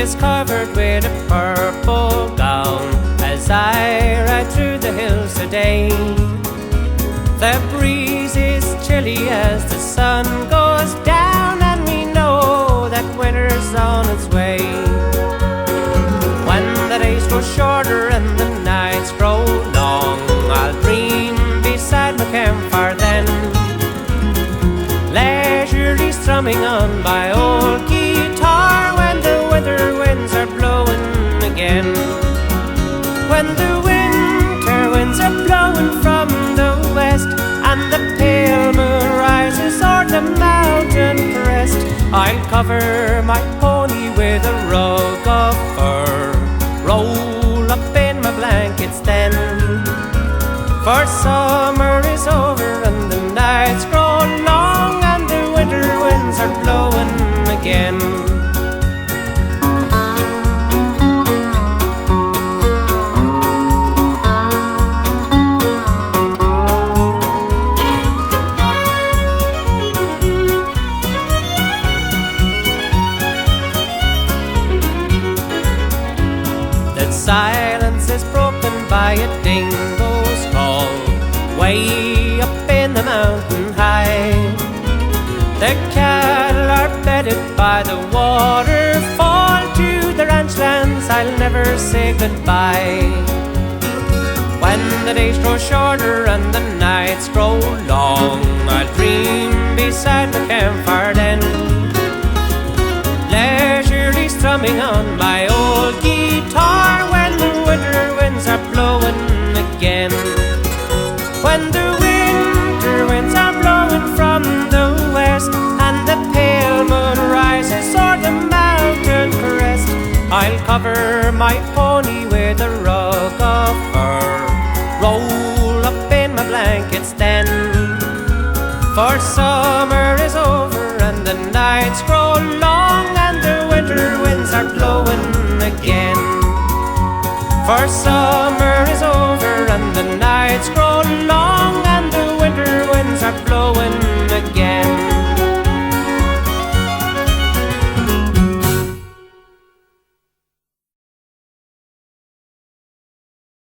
is covered with a purple gown as I ride through the hills today. The breeze is chilly as the sun goes down, and we know that winter's on its way. When the days grow shorter and the nights grow long, I'll dream beside my campfire then, leisurely strumming on my old guitar when the winter winds are blowing again. When the winter winds are blowing from the west and the pale moon rises o'er the mountain crest, I'll cover my pony with a rug of fur, roll up in my blankets then, for summer is over and the nights grow long and the winter winds are blowing again. The silence is broken by a dingo's call, way up in the mountain high. The cattle are bedded by the waterfall, to the ranch lands I'll never say goodbye. When the days grow shorter and the nights grow long, I'll dream beside the campfire then, leisurely strumming on my old guitar when the winter winds are blowing again. When the winter winds are blowing from the west and the pale moon rises o'er the mountain crest, I'll cover my pony with a rug of fur, roll up in my blankets then, for summer is over and the nights grow long and the winter winds are blowing again. For summer is over and the nights grow